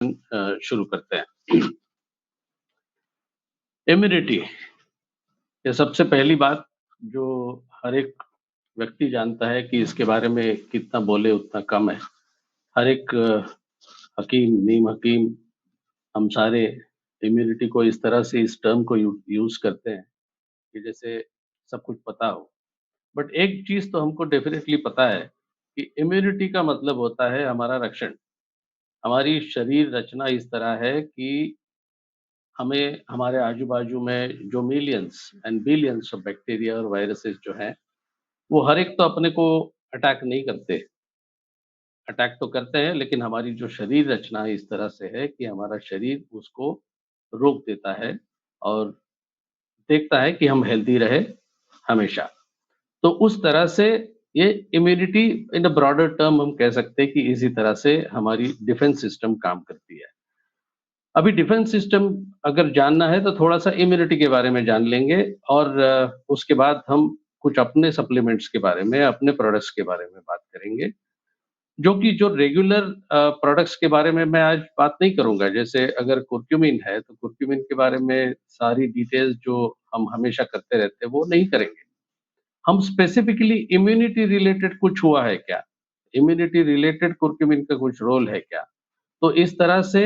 शुरू करते हैं। इम्यूनिटी, ये सबसे पहली बात जो हर एक व्यक्ति जानता है कि इसके बारे में कितना बोले उतना कम है। हर एक हकीम, नीम हकीम, हम सारे इम्यूनिटी को इस तरह से इस टर्म को यूज़ करते हैं कि जैसे सब कुछ पता हो। बट एक चीज़ तो हमको डेफ़िनेटली पता है कि इम्यूनिटी का मतलब होता है हमारा रक्षण। हमारी शरीर रचना इस तरह है कि हमें हमारे आजू-बाजू में जो millions and billions of bacteria और वायरसेस जो हैं, वो हर एक तो अपने को अटैक नहीं करते। अटैक तो करते हैं लेकिन हमारी जो शरीर रचना इस तरह से है कि हमारा शरीर उसको रोक देता है और देखता है कि हम हेल्दी रहे हमेशा। तो उस तरह से ये immunity in a broader term हम कह सकते हैं कि इसी तरह से हमारी डिफेंस सिस्टम काम करती है। अभी डिफेंस सिस्टम अगर जानना है तो थोड़ा-सा इम्यूनिटी के बारे में जान लेंगे और उसके बाद हम कुछ अपने सप्लीमेंट्स के बारे में, अपने प्रोडक्ट्स के बारे में बात करेंगे, जो कि जो रेगुलर प्रोडक्ट्स के बारे में मैं आज बात नहीं करूँगा। जैसे अगर कुर्क्यूमिन है, तो कुर्क्यूमिन के बारे में सारी डिटेल्स जो हम हमेशा करते रहते हैं, वो नहीं करेंगे। हम स्पेसिफिकली इम्यूनिटी रिलेटेड कुछ हुआ है क्या? इम्यूनिटी रिलेटेड कुर्क्यूमिन का कुछ रोल है क्या? तो इस तरह से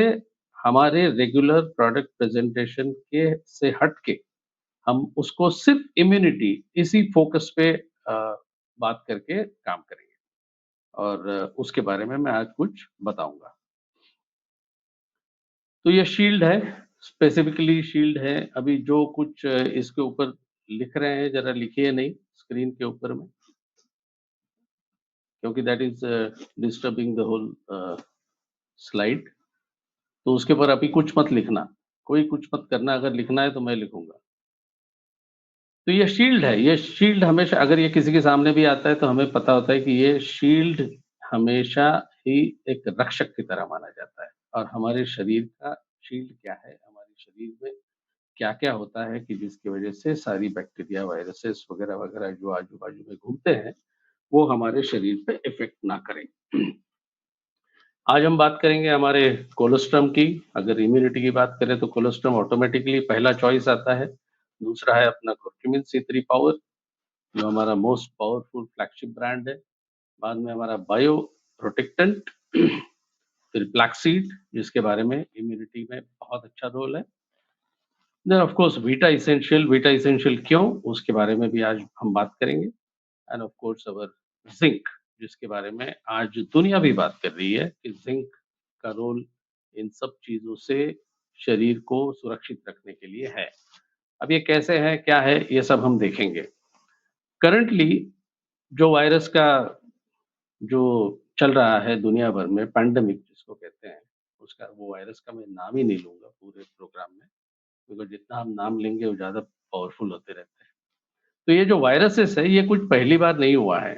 हमारे रेगुलर प्रोडक्ट प्रेजेंटेशन के से हट के हम उसको सिर्फ इम्यूनिटी इसी फोकस पे बात करके काम करेंगे और उसके बारे में मैं आज कुछ बताऊंगा। तो ये शील्ड है, स्पेसिफिकली शील्ड है। अभी जो कुछ इसके ऊपर लिख रहे हैं जरा लिखिए नहीं स्क्रीन के ऊपर में, क्योंकि that is disturbing the whole slide. तो उसके ऊपर अभी कुछ मत लिखना, कोई कुछ मत करना। अगर लिखना है तो मैं लिखूंगा। तो ये शील्ड है, ये शील्ड हमेशा अगर ये किसी के सामने भी आता है तो हमें पता होता है कि ये शील्ड हमेशा ही एक रक्षक की तरह माना जाता है। और हमारे शरीर का शील्ड क्या है, हमारे शरीर में क्या-क्या होता है कि जिसकी वजह से सारी बैक्टीरिया, वायरसेस वगैरह-वगैरह जो आजू-बाजू में घूमते हैं, वो हमारे शरीर पे इफ़ेक्ट ना करें। आज हम बात करेंगे हमारे कोलोस्ट्रम की। अगर इम्यूनिटी की बात करें तो कोलोस्ट्रम ऑटोमेटिकली पहला चॉइस आता है। दूसरा है अपना कुर्क्यूमिन C3 पावर, जो हमारा मोस्ट पावरफुल फ्लैगशिप ब्रांड है। बाद में हमारा बायो प्रोटेक्टेंट, फिर फ्लैक्ससीड जिसके बारे में इम्यूनिटी में बहुत अच्छा रोल है। Then of course vita essential क्यों? उसके बारे में भी आज हम बात करेंगे। And of course our zinc, जिसके बारे में आज दुनिया भी बात कर रही है कि ज़िंक का रोल इन सब चीज़ों से शरीर को सुरक्षित रखने के लिए है। अब ये कैसे है, क्या है, ये सब हम देखेंगे। करंटली जो वायरस का जो चल रहा है दुनिया भर में पैंडेमिक जिसको कहते हैं, उसका वो वायरस का मैं नाम ही नहीं लूँगा पूरे प्रोग्राम में, क्योंकि जितना हम नाम लेंगे वो ज़्यादा पावरफुल होते रहते हैं। तो ये जो वायरसेस है ये कुछ पहली बार नहीं हुआ है।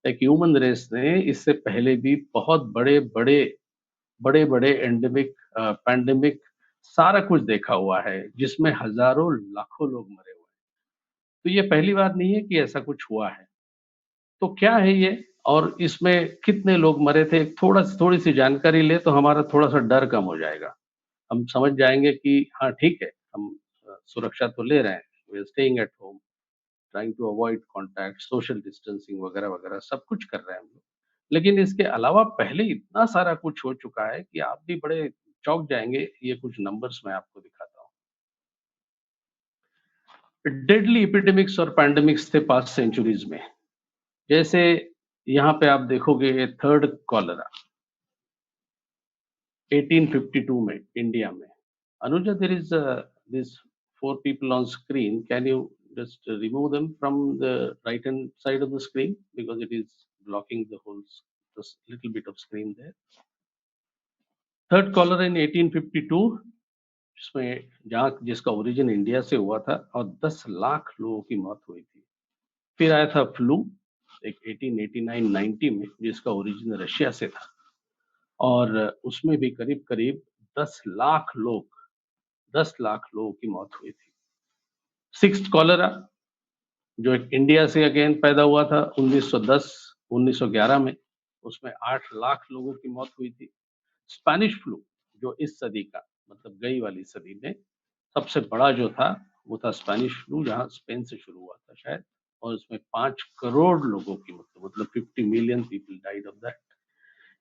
एक ह्यूमन रेस ने इससे पहले भी बहुत बड़े-बड़े एंडेमिक पैंडेमिक सारा कुछ देखा हुआ है, जिसमें हज़ारों लाखों लोग मरे हुए हैं। तो ये पहली बार नहीं है कि ऐसा कुछ हुआ है। तो क्या है ये और इसमें कितने लोग मरे थे? थोड़ी-सी जानकारी लें तो हमारा थोड़ा-सा डर कम हो जाएगा। हम समझ जाएँगे कि हाँ, ठीक है, हम सुरक्षा तो ले रहे हैं, we are staying at home, trying to avoid contact, social distancing वगैरह-वगैरह सब कुछ कर रहे हैं हम लोग। लेकिन इसके अलावा पहले इतना सारा कुछ हो चुका है कि आप भी बड़े चौंक जाएँगे, ये कुछ नंबर्स मैं आपको दिखाता हूँ। डेडली एपिडेमिक्स और पैंडेमिक्स थे पास्ट सेंचुरीज़ में। जैसे यहाँ पे आप देखोगे थर्ड कॉलेरा 1852 में इंडिया में। Anuja, there is these four people on screen. Can you just remove them from the right hand side of the screen because it is blocking the whole this little bit of screen there. Third caller in 1852 जिसमें जहाँ जिसका origin India से हुआ था और 10 लाख लोगों की मौत हुई थी। फिर आया था फ्लू एक 1889-90 में जिसका ओरिजिन रशिया से था और उसमें भी करीब-करीब 10 लाख लोगों की मौत हुई थी। सिक्स्थ कॉलेरा जो एक इंडिया से अगेन पैदा हुआ था 1910-1911 में, उसमें 8 लाख लोगों की मौत हुई थी। स्पेनिश फ्लू जो इस सदी का मतलब गई वाली सदी में सबसे बड़ा जो था वो था स्पेनिश फ्लू, जहाँ स्पेन से शुरू हुआ था शायद, और उसमें 5 करोड़ लोगों की मतलब 50 million people died of that.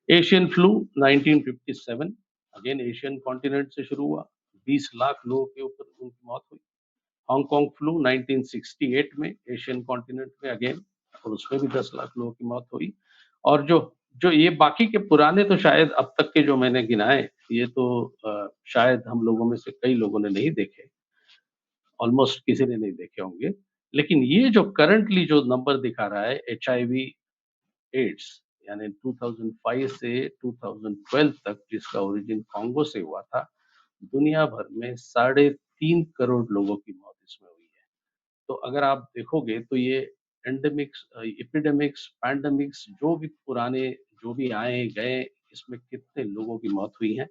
Asian flu 1957, again Asian continent से शुरू हुआ, 20 लाख लोगों के ऊपर उनकी मौत हुई। हांगकांग फ्लू 1968 में एशियन कॉन्टिनेंट में अगेन, और उसमें भी 10 लाख लोगों की मौत हुई। और जो जो ये बाकी के पुराने तो शायद अब तक के जो मैंने गिनाए, ये तो शायद हम लोगों में से कई लोगों ने नहीं देखे, ऑलमोस्ट किसी ने नहीं देखे होंगे। लेकिन ये जो करंटली जो नंबर दिखा रहा है एचआईवी एड्स, यानी 2005 से 2012 तक, जिसका ओरिजिन कांगो से हुआ था, दुनिया भर में 3.5 करोड़ लोगों की मौत इसमें हुई है। तो अगर आप देखोगे तो ये एंडेमिक्स, एपिडेमिक्स, पैंडेमिक्स जो भी पुराने जो भी आए गए, इसमें कितने लोगों की मौत हुई है।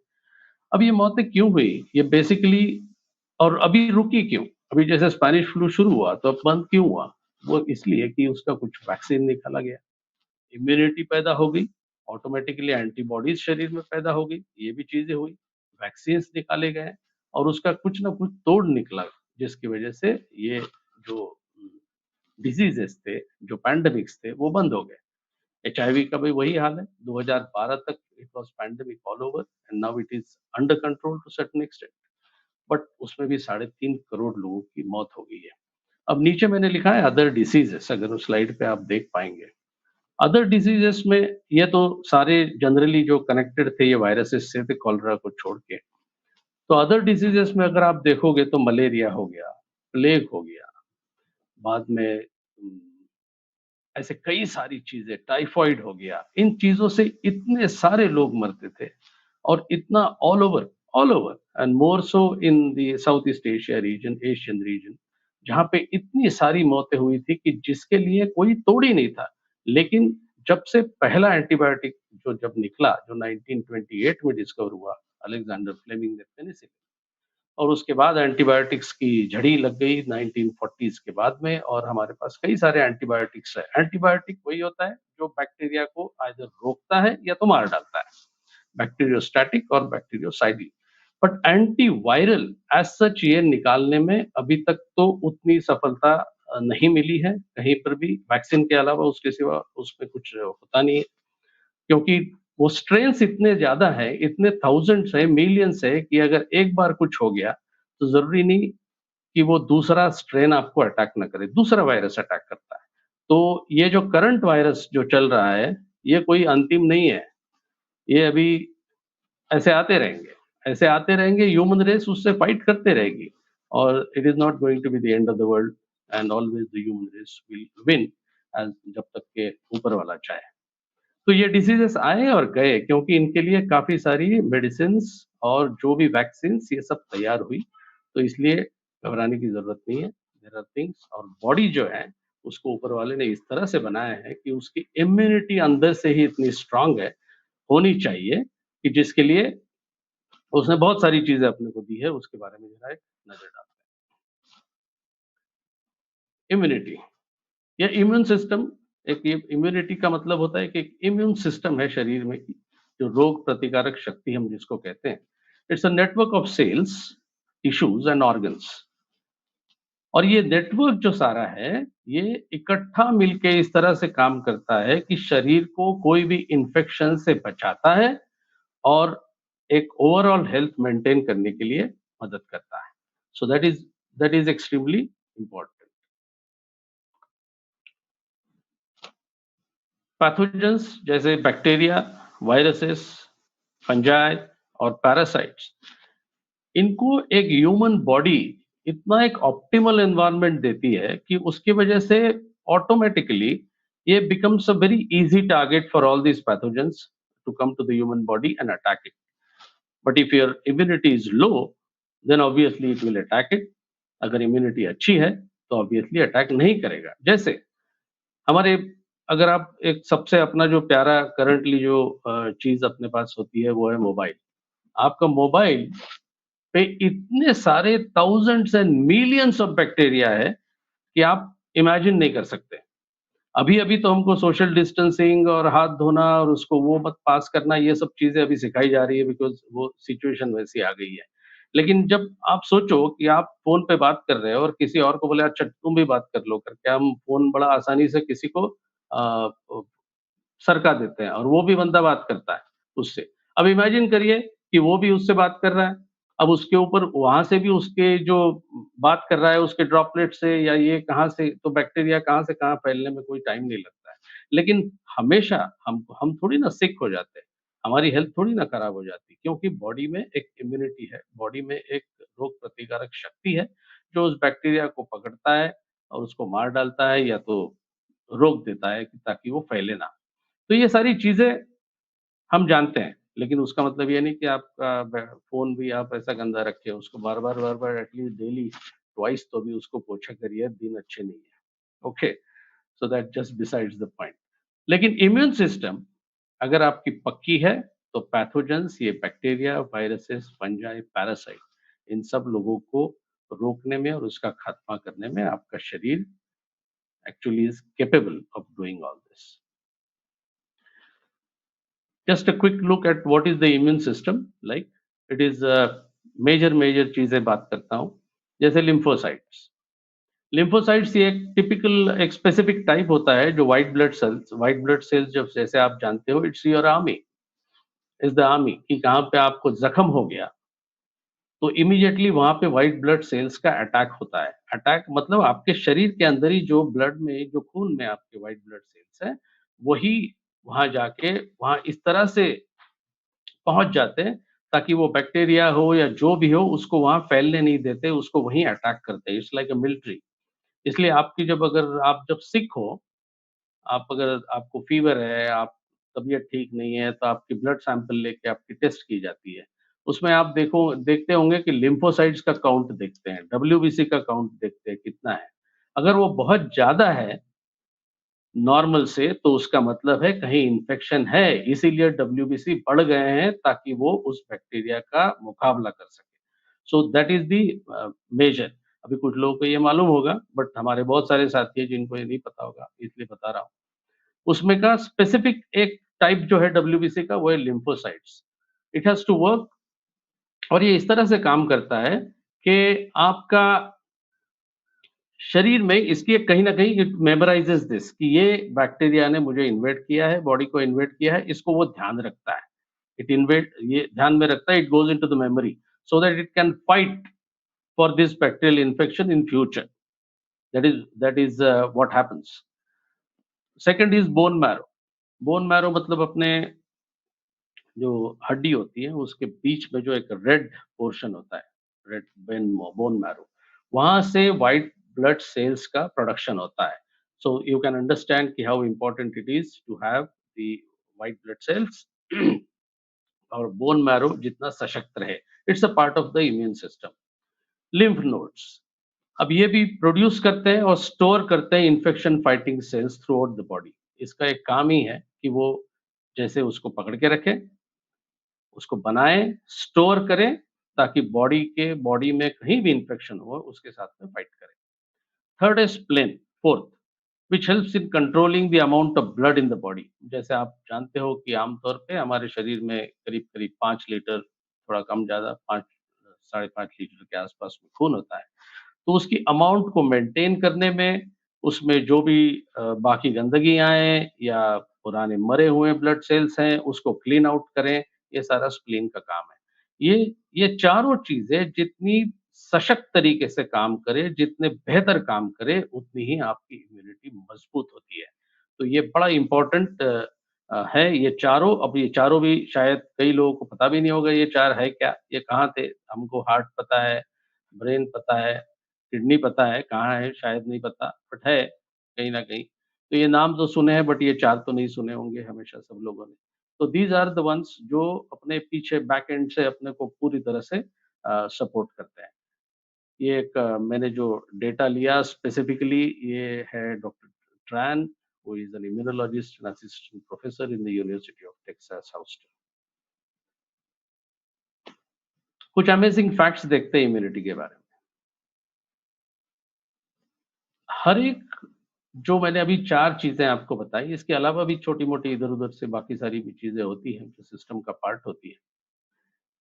अब ये मौतें क्यों हुई? ये बेसिकली, और अभी रुकी क्यों? अभी जैसे स्पेनिश फ्लू शुरू हुआ तो अब बंद क्यों हुआ? वो इसलिए कि उसका कुछ वैक्सीन निकाला गया, इम्यूनिटी पैदा हो गई, ऑटोमेटिकली एंटीबॉडीज शरीर में पैदा हो गई, ये भी चीजें हुई, वैक्सीन निकाले गए और उसका कुछ ना कुछ तोड़ निकला, जिसकी वजह से ये जो डिजीजेस थे, जो पैंडेमिक्स थे, वो बंद हो गए। एचआईवी का भी वही हाल है, 2012 तक it was pandemic all over and now it is under control to certain extent, but उसमें भी 3.5 करोड़ लोगों की मौत हो गई है। अब नीचे मैंने लिखा है अदर डिसीजेस, अगर उस स्लाइड पे आप देख पाएंगे। अदर डिसीजेस में ये तो सारे जनरली जो कनेक्टेड थे ये वायरसेस से थे, कॉलरा को छोड़ के। तो अदर डिसीजेस में अगर आप देखोगे तो मलेरिया हो गया, प्लेग हो गया, बाद में ऐसे कई सारी चीजें, टाइफाइड हो गया, इन चीजों से इतने सारे लोग मरते थे, और इतना all over and more so in the south east Asia region, Asian region, जहाँ पे इतनी सारी मौतें हुई थी कि जिसके लिए कोई तोड़ ही नहीं था। लेकिन जब से पहला एंटीबायोटिक जो जब निकला, जो 1928 में डिस्कवर हुआ, अलेक्जेंडर फ्लेमिंग ने पेनिसिलिन, और उसके बाद एंटीबायोटिक्स की झड़ी लग गई 1940s के बाद में, और हमारे पास कई सारे एंटीबायोटिक्स है। एंटीबायोटिक वही होता है जो बैक्टीरिया को आइदर रोकता है या तो मार डालता है, बैक्टीरियोस्टैटिक और बैक्टीरियोसाइडिक। बट एंटीवायरल एज सच ये निकालने में अभी तक तो उतनी सफलता नहीं मिली है कहीं पर भी, वैक्सीन के अलावा उसके सिवा उसमें कुछ होता नहीं है, क्योंकि वो स्ट्रेन्स इतने ज़्यादा हैं, इतने थाउज़ेंड्स है, मिलियंस है, कि अगर एक बार कुछ हो गया, तो ज़रूरी नहीं कि वो दूसरा स्ट्रेन आपको अटैक ना करे, दूसरा वायरस अटैक करता है। तो ये जो करंट वायरस जो चल रहा है, ये कोई अंतिम नहीं है, ये अभी ऐसे आते रहेंगे, ह्यूमन रेस उससे फाइट करते रहेगी, और it is not going to be the end of the world, and always the human race will win, as जब तक के ऊपर वाला चाहे। तो ये डिसीजेस आए और गए, क्योंकि इनके लिए काफ़ी सारी मेडिसिन्स और जो भी वैक्सीन्स ये सब तैयार हुई, तो इसलिए घबराने की ज़रूरत नहीं है। देयर आर थिंग्स, और बॉडी जो है, उसको ऊपर वाले ने इस तरह से बनाया है कि उसकी इम्यूनिटी अंदर से ही इतनी स्ट्रॉन्ग है, होनी चाहिए, कि जिसके लिए उसने बहुत सारी चीज़ें अपने को दी है, उसके बारे में ज़रा एक नज़र डालते हैं। इम्यूनिटी, ये इम्यून सिस्टम, एक ये इम्यूनिटी का मतलब होता है कि एक इम्यून सिस्टम है शरीर में की, जो रोग प्रतिकारक शक्ति हम जिसको कहते हैं। It's a network of cells, tissues and organs, और ये नेटवर्क जो सारा है, ये इकट्ठा मिलके इस तरह से काम करता है कि शरीर को कोई भी इन्फेक्शन से बचाता है, और एक ओवरऑल हेल्थ मेंटेन करने के लिए मदद करता है। So that is extremely important. Pathogens जैसे बैक्टीरिया, वायरसेस, फंजाई और पैरासाइट्स, इनको एक ह्यूमन बॉडी इतना एक ऑप्टिमल एनवायरनमेंट देती है कि उसकी वजह से ऑटोमेटिकली ये becomes a very easy target for all these pathogens to come to the human body and attack it. But if your immunity is low, then obviously it will attack it. अगर immunity अच्छी है तो obviously attack नहीं करेगा। जैसे हमारे, अगर आप एक सबसे अपना जो प्यारा करंटली जो चीज अपने पास होती है, वो है मोबाइल। आपका मोबाइल पे इतने सारे thousands and millions of bacteria है कि आप इमेजिन नहीं कर सकते। अभी-अभी तो हमको सोशल डिस्टेंसिंग और हाथ धोना और उसको वो मत पास करना, ये सब चीज़ें अभी सिखाई जा रही है बिकॉज़ वो सिचुएशन वैसी आ गई है। लेकिन जब आप सोचो कि आप फ़ोन पे बात कर रहे हो और किसी और को बोले अच्छा तुम भी बात कर लो करके हम फ़ोन बड़ा आसानी से किसी को अ, सरका देते हैं और वो भी बंदा बात करता है उससे। अब इमेजिन करिए कि वो भी उससे बात कर रहा है। अब उसके ऊपर वहाँ से भी उसके जो बात कर रहा है उसके ड्रॉपलेट से या ये कहाँ से तो बैक्टीरिया कहाँ से कहाँ फैलने में कोई टाइम नहीं लगता है। लेकिन हमेशा हम थोड़ी ना सिक हो जाते हैं। हमारी हेल्थ थोड़ी ना खराब हो जाती क्योंकि बॉडी में एक इम्यूनिटी है, बॉडी में एक रोग प्रतिकारक शक्ति है, जो उस बैक्टीरिया को पकड़ता है और उसको मार डालता है या तो रोक देता है कि ताकि वो फैले ना। तो ये सारी चीज़ें हम जानते हैं, लेकिन उसका मतलब ये नहीं कि आपका फ़ोन भी आप ऐसा गंदा रखें, उसको बार-बार, बार-बार एटलीस्ट डेली ट्वाइस तो भी उसको पोछा करिए, दिन अच्छे नहीं है। Okay, so that just besides the point. लेकिन इम्यून सिस्टम अगर आपकी पक्की है, तो पैथोजेन्स ये बैक्टीरिया, वायरसेस, फंजाई, पैरासाइट इन सब लोगों को रोकने में और उसका खात्मा करने में आपका शरीर actually is capable of doing all this. Just a quick look at what is the immune system like. It is major चीजें बात करता हूँ जैसे लिम्फोसाइट्स। लिम्फोसाइट्स ये एक टिपिकल एक स्पेसिफिक टाइप होता है जो व्हाइट ब्लड सेल्स जब जैसे आप जानते हो it's your army is the army कि कहाँ पे आपको जख्म हो गया तो इमीडिएटली वहां पे व्हाइट ब्लड सेल्स का अटैक होता है। अटैक मतलब आपके शरीर के अंदर ही जो ब्लड में जो खून में आपके व्हाइट ब्लड सेल्स है वही वहां जाके वहां इस तरह से पहुँच जाते हैं, ताकि वो बैक्टीरिया हो या जो भी हो उसको वहाँ फैलने नहीं देते, उसको वहीं अटैक करते हैं। It's like a military. इसलिए आपकी जब अगर आप जब सिक हो, आप अगर आपको फ़ीवर है, आप तबीयत ठीक नहीं है, तो आपकी ब्लड सैंपल लेके आपकी टेस्ट की जाती है। उसमें आप देखते होंगे कि लिम्फोसाइट्स का काउंट देखते हैं, डब्ल्यूबीसी का काउंट देखते हैं कितना है। अगर वो बहुत ज़्यादा है नॉर्मल से तो उसका मतलब है कहीं इन्फेक्शन है, इसीलिए डब्ल्यूबीसी बढ़ गए हैं ताकि वो उस बैक्टीरिया का मुकाबला कर सके। So that is the major. अभी कुछ लोगों को ये मालूम होगा बट हमारे बहुत सारे साथी हैं जिनको ये नहीं पता होगा, इसलिए बता रहा हूँ। उसमें का स्पेसिफिक एक टाइप जो है डब्ल्यूबीसी का वो है lymphocytes. It has to work और ये इस तरह से काम करता है कि आपका शरीर में इसकी एक कहीं न कहीं इट मेमोराइज़ेज़ दिस कि ये बैक्टीरिया ने मुझे इन्वेड किया है, बॉडी को इन्वेड किया है, इसको वो ध्यान रखता है। इट इन्वेड ये ध्यान में रखता है, it goes into the memory so that it can fight for this bacterial infection in future. That is what happens. Second is bone marrow. Bone marrow मतलब अपने जो हड्डी होती है, उसके बीच में जो एक रेड पोर्शन होता है, रेड बोन मैरो, वहाँ से व्हाइट ब्लड सेल्स का प्रोडक्शन होता है। सो यू कैन अंडरस्टैंड कि how important it is to have the white blood cells और बोन मैरो जितना सशक्त रहे। It's a part of the immune system. Lymph nodes, अब ये भी प्रोड्यूस करते हैं और स्टोर करते हैं infection fighting cells throughout the body. इसका एक काम ही है कि वो जैसे उसको पकड़ के रखें, उसको बनाएँ, स्टोर करें, ताकि बॉडी में कहीं भी इन्फेक्शन हो, उसके साथ में फाइट करें। Third is spleen, fourth, which helps in controlling the amount of blood in the body। जैसे आप जानते हो कि आमतौर पे हमारे शरीर में करीब-करीब 5 लीटर, थोड़ा कम ज़्यादा 5 साढ़े 5 लीटर के आसपास में खून होता है। तो उसकी अमाउंट को मेंटेन करने में, उसमें जो भी बाकी गंदगियाँ हैं या पुराने मरे हुए ब्लड सेल्स हैं, उसको क्लीन आउट करें, ये सारा स्प्लीन का काम है। ये चारों चीज़ें जितनी सशक्त तरीके से काम करे, जितने बेहतर काम करे, उतनी ही आपकी इम्यूनिटी मज़बूत होती है। तो ये बड़ा इम्पोर्टेंट है ये चारों। अब ये चारों भी शायद कई लोगों को पता भी नहीं होगा ये 4 है क्या? ये कहाँ थे? हमको हार्ट पता है, ब्रेन पता है, किडनी पता है, कहाँ है शायद नहीं पता, बट है कहीं न कहीं। तो ये नाम तो सुने हैं बट ये 4 तो नहीं सुने होंगे हमेशा सब लोगों ने। तो दीज़ आर द वन्स जो अपने पीछे बैक एंड से अपने को पूरी तरह से सपोर्ट करते हैं। ये एक मैंने जो डेटा लिया स्पेसिफिकली ये है doctor train, who is an immunologist and assistant professor in the university of Texas Houston. कुछ अमेजिंग फैक्ट्स देखते हैं इम्यूनिटी के बारे में। हर एक जो मैंने अभी 4 चीज़ें आपको बताई, इसके अलावा भी छोटी-मोटी इधर-उधर से बाकी सारी भी चीज़ें होती हैं, जो सिस्टम का पार्ट होती है।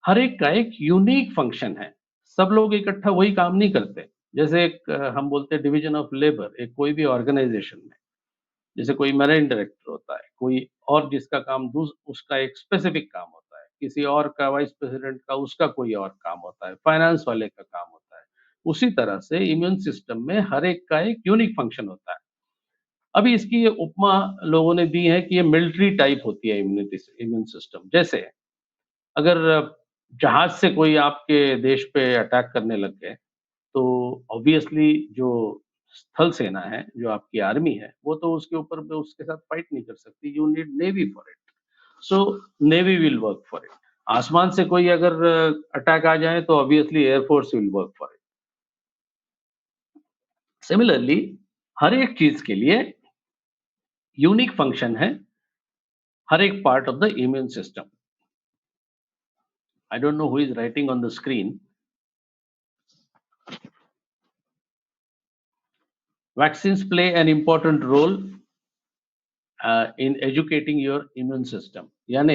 हर एक का एक यूनिक फंक्शन है। सब लोग इकट्ठा वही काम नहीं करते। जैसे एक हम बोलते हैं डिवीज़न ऑफ लेबर, एक कोई भी ऑर्गनाइज़ेशन में, जैसे कोई मैनेजिंग डायरेक्टर होता है, कोई और जिसका काम दूस उसका एक स्पेसिफिक काम होता है, किसी और का वाइस प्रेज़िडेंट का उसका कोई और काम होता है, फाइनेंस वाले का काम होता है। उसी तरह से इम्यून सिस्टम में हर एक का एक यूनिक फंक्शन होता है। अभी इसकी ये उपमा लोगों ने दी है कि ये मिलिट्री टाइप होती है इम्यून सिस्टम। जैसे अगर जहाज़ से कोई आपके देश पे अटैक करने लग गए, तो ऑब्वियसली जो स्थल सेना है, जो आपकी आर्मी है, वो तो उसके ऊपर में उसके साथ फाइट नहीं कर सकती। You need navy for it. So navy will work for it. आसमान से कोई अगर अटैक आ जाए, तो obviously air force will work for it. Similarly हर एक चीज़ के लिए यूनिक फंक्शन है, हर एक part of the immune system. I don't know who is writing on the screen. Vaccines play an important role in educating your immune system. यानी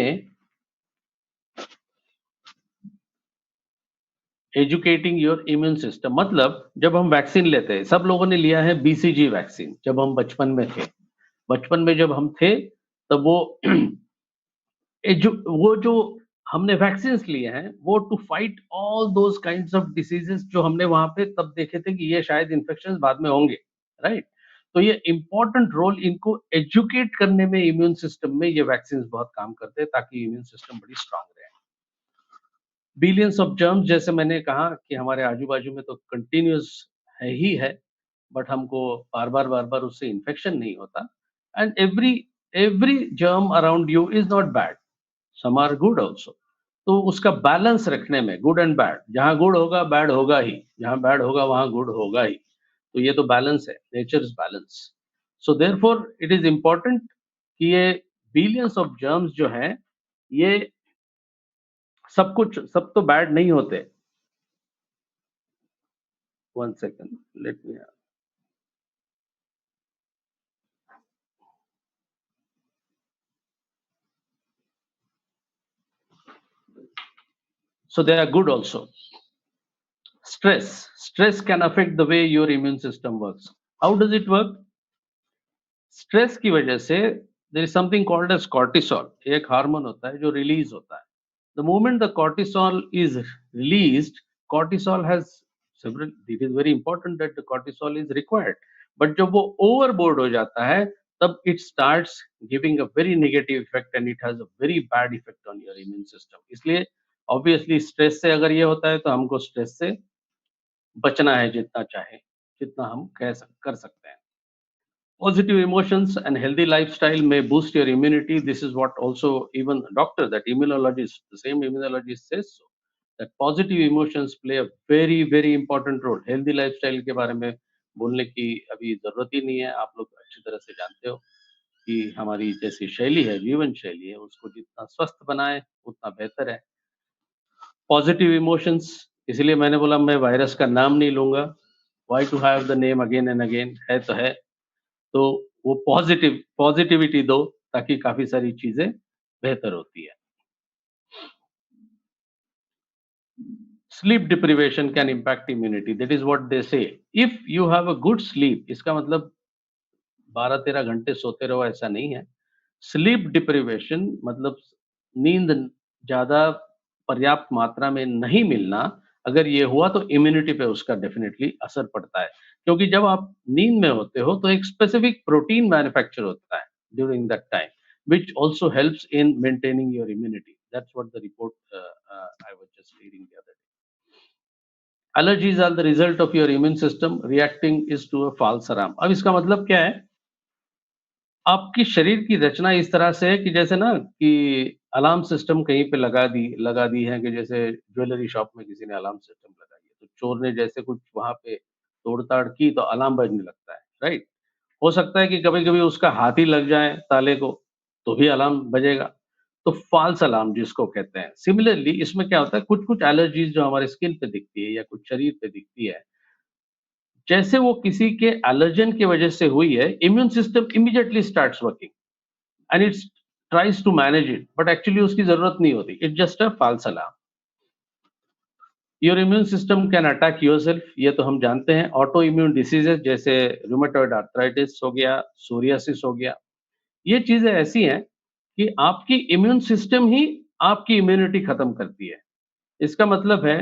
educating your immune system मतलब जब हम वैक्सीन लेते हैं, सब लोगों ने लिया है बीसीजी वैक्सीन जब हम बचपन में थे। बचपन में जब हम थे, तब वो वो जो हमने वैक्सीन्स लिए हैं, वो to fight all those kinds of diseases जो हमने वहाँ पे तब देखे थे कि ये शायद इन्फेक्शंस बाद में होंगे, राइट? तो ये इम्पोर्टेंट रोल इनको एजुकेट करने में इम्यून सिस्टम में ये वैक्सीन्स बहुत काम करते हैं ताकि इम्यून सिस्टम बड़ी स्ट्रॉन्ग रहे। बिलियंस ऑफ जर्म्स जैसे मैंने कहा कि हमारे आजू-बाजू में तो कंटीन्यूअस है ही है, बट हमको बार-बार, बार-बार उससे इन्फेक्शन नहीं होता and every every germ around you is not bad, some are good also. तो उसका बैलेंस रखने में गुड एंड बैड, जहाँ गुड होगा बैड होगा ही, जहाँ बैड होगा वहाँ गुड होगा ही। तो ये तो बैलेंस है, nature is balance. So therefore it is important कि ये बिलियंस ऑफ जर्म्स जो हैं, ये सब तो बैड नहीं होते। 1 second, let me so they are good also. Stress can affect the way your immune system works. How does it work? Stress की वजह से there is something called as cortisol, एक हार्मोन होता है जो रिलीज होता है। The moment the cortisol is released, cortisol has several, it is very important that the cortisol is required, but जब वो ओवरबोर्ड हो जाता है, तब it starts giving a very negative effect and it has a very bad effect on your immune system. इसलिए obviously stress से अगर ये होता है, तो हमको स्ट्रेस से बचना है जितना चाहे, जितना हम कर सकते हैं। Positive emotions and healthy lifestyle may boost your immunity. This is what also even doctor, that immunologist, the same immunologist says so. That positive emotions play a very, very important role. Healthy lifestyle के बारे में बोलने की अभी ज़रूरत ही नहीं है। आप लोग अच्छी तरह से जानते हो कि हमारी जैसी शैली है, जीवन शैली है, उसको जितना स्वस्थ बनाएँ, उतना बेहतर है। पॉजिटिव इमोशंस, इसलिए मैंने बोला मैं वायरस का नाम नहीं लूँगा। Why to have the name again and again, है तो है। तो वो पॉजिटिविटी दो, ताकि काफ़ी सारी चीज़ें बेहतर होती है। Sleep deprivation can impact immunity, that is what they say. If you have a good sleep, इसका मतलब 12-13 घंटे सोते रहो ऐसा नहीं है। स्लीप डिप्रिवेशन मतलब नींद ज़्यादा पर्याप्त मात्रा में नहीं मिलना, अगर ये हुआ तो इम्यूनिटी पे उसका डेफ़िनिटली असर पड़ता है। क्योंकि जब आप नींद में होते हो, तो एक स्पेसिफिक प्रोटीन मैन्युफैक्चर होता है during that time, which also helps in maintaining your immunity. That's what the report I was just reading the other day. Allergies are the result of your immune system reacting is to a false alarm. अब इसका मतलब क्या है? आपकी शरीर की रचना इस तरह से है कि जैसे ना कि अलार्म सिस्टम कहीं पे लगा दी है, कि जैसे ज्वेलरी शॉप में किसी ने अलार्म सिस्टम लगाई है, तो चोर ने जैसे कुछ वहाँ पे तोड़-ताड़ की तो अलार्म बजने लगता है, राइट? हो सकता है कि कभी-कभी उसका हाथ ही लग जाए ताले को, तो भी अलार्म बजेगा। तो फ़ॉल्स अलार्म जिसको कहते हैं। सिमिलरली इसमें क्या होता है, कुछ-कुछ एलर्जीज़ जो हमारे स्किन पे दिखती है या कुछ शरीर पे दिखती है, जैसे वो किसी के एलर्जन की वजह से हुई है, immune system immediately starts working and it's tries to manage it, but actually उसकी जरूरत नहीं होती, it's just a false alarm. Your immune system can attack yourself, ये तो हम जानते हैं। ऑटो इम्यून डिसीजेस जैसे रूमेटॉइड आर्थराइटिस हो गया, सोरियासिस हो गया, ये चीजें ऐसी हैं कि आपकी इम्यून सिस्टम ही आपकी इम्यूनिटी खत्म करती है। इसका मतलब है